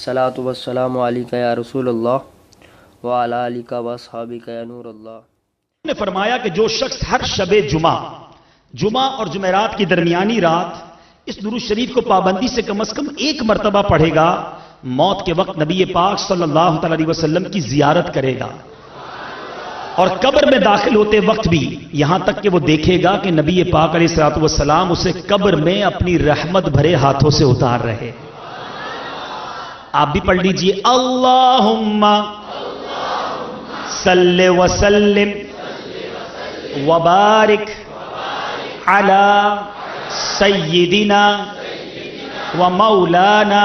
الصلاۃ والسلام علیکہ یا رسول اللہ وعلی آلک واصحابک یا نور اللہ۔ نے فرمایا کہ جو شخص ہر شب جمعہ اور جمعرات کی درمیانی رات اس درود شریف کو پابندی سے کم از کم ایک مرتبہ پڑھے گا، موت کے وقت نبی پاک صلی اللہ تعالی علیہ وسلم کی زیارت کرے گا، اور قبر میں داخل ہوتے وقت بھی یہاں تک کہ وہ دیکھے گا کہ نبی پاک علیہ الصلوۃ والسلام اسے قبر میں اپنی رحمت بھرے ہاتھوں سے اتار رہے۔ آپ بھی پڑھ لیجئے، اللہم صلی وسلم وبارک علی سیدنا و مولانا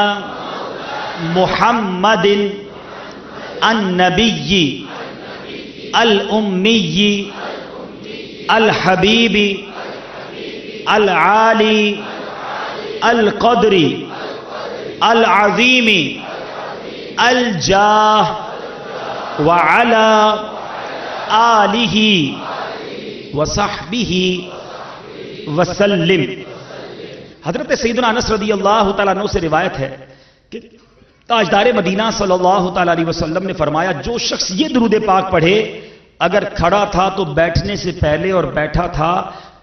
محمد النبی الامی الحبیب العالی القدر العظیم الجاہ وعلی آلہ وصحبہ وسلم۔ حضرت سیدنا انس رضی اللہ تعالیٰ عنہ سے روایت ہے کہ تاجدار مدینہ صلی اللہ تعالیٰ علیہ وسلم نے فرمایا، جو شخص یہ درود پاک پڑھے، اگر کھڑا تھا تو بیٹھنے سے پہلے اور بیٹھا تھا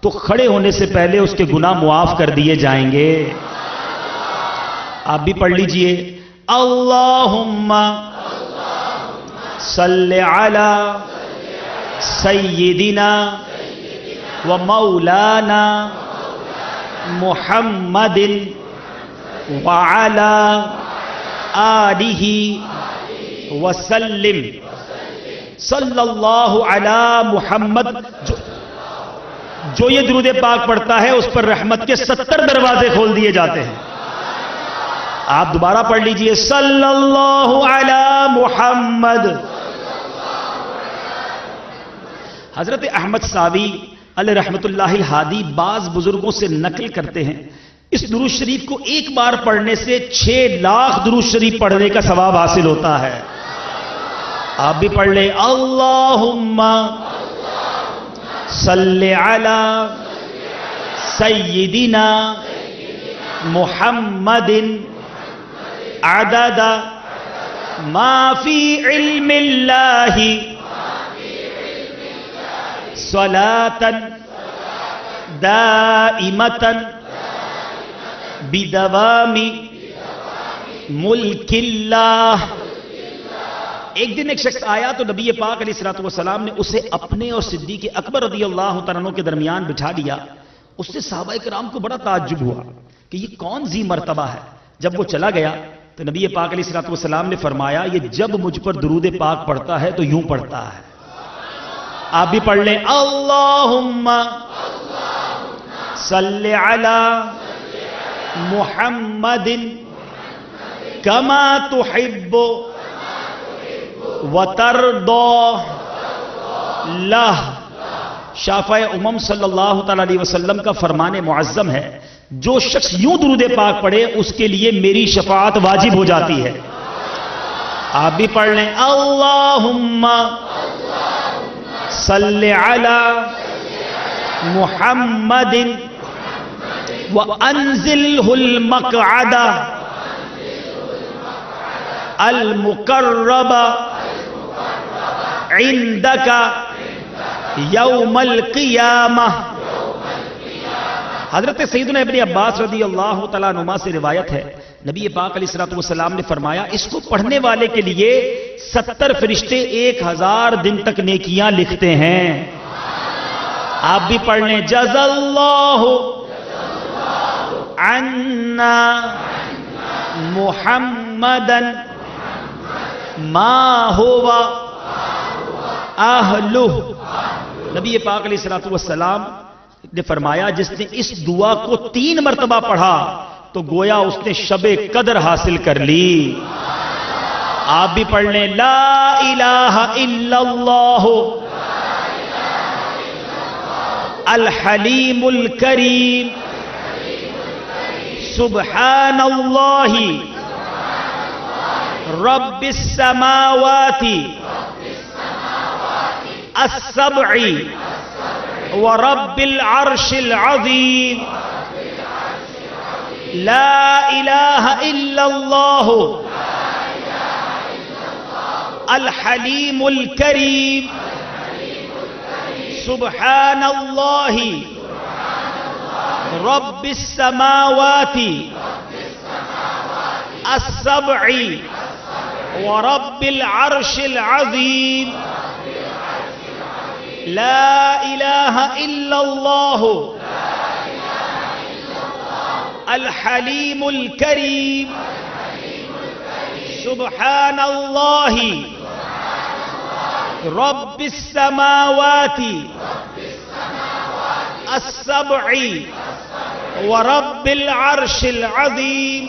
تو کھڑے ہونے سے پہلے اس کے گناہ معاف کر دیے جائیں گے۔ آپ بھی پڑھ لیجئے، اللہم صلی علی سیدنا و مولانا محمد وعلی آلہ وسلم صلی اللہ علی محمد۔ جو یہ درود پاک پڑھتا ہے اس پر رحمت کے 70 دروازے کھول دیے جاتے ہیں۔ آپ دوبارہ پڑھ لیجئے، صلی اللہ علی محمد۔ حضرت احمد ساوی علیہ رحمت اللہ الہادی بعض بزرگوں سے نقل کرتے ہیں، اس درود شریف کو ایک بار پڑھنے سے 6 لاکھ درود شریف پڑھنے کا ثواب حاصل ہوتا ہے۔ آپ بھی پڑھ لیں، اللہم صلی علی سیدنا محمد عدد ما فی علم اللہ صلاة دائمة بدوام ملک اللہ۔ ایک دن ایک شخص آیا تو نبی پاک علیہ الصلوۃ والسلام نے اسے اپنے اور صدیق اکبر رضی اللہ تعالیٰ عنہ کے درمیان بٹھا دیا۔ اس سے صحابہ کرام کو بڑا تعجب ہوا کہ یہ کون ذی مرتبہ ہے۔ جب وہ چلا گیا تو نبی پاک علیہ الصلوۃ والسلام نے فرمایا، یہ جب مجھ پر درود پاک پڑھتا ہے تو یوں پڑھتا ہے۔ آپ بھی پڑھ لیں، اللہم صلی علی محمد کما تحب وترضى لہ۔ شافع امم صلی اللہ تعالی علیہ وسلم کا فرمان معظم ہے، جو شخص یوں درود پاک پڑھے اس کے لیے میری شفاعت واجب ہو جاتی ہے۔ آپ بھی پڑھ لیں، اللہم صلی علی محمد وانزلہ المقعد المقرب عندک یوم القیامہ۔ حضرت سیدنا ابن عباس رضی اللہ تعالیٰ عنہما سے روایت ہے، نبی پاک علیہ الصلوۃ والسلام نے فرمایا، اس کو پڑھنے والے کے لیے 70 فرشتے 1000 دن تک نیکیاں لکھتے ہیں۔ آپ بھی پڑھ لیں، جزا اللہ عنا محمدا ما هو اہلہ۔ نبی پاک علیہ الصلوۃ والسلام نے فرمایا، جس نے اس دعا کو 3 مرتبہ پڑھا تو گویا اس نے شب قدر حاصل کر لی۔ آپ بھی پڑھ لیں، لا الہ الا اللہ الحلیم الکریم سبحان اللہ رب السماوات السبع ورب العرش العظیم لا الہ الا اللہ الحلیم الکریم سبحان اللہ رب السماوات السبع ورب العرش العظیم لا الہ الا اللہ الحلیم الکریم سبحان اللہ رب السماوات السبع ورب العرش العظیم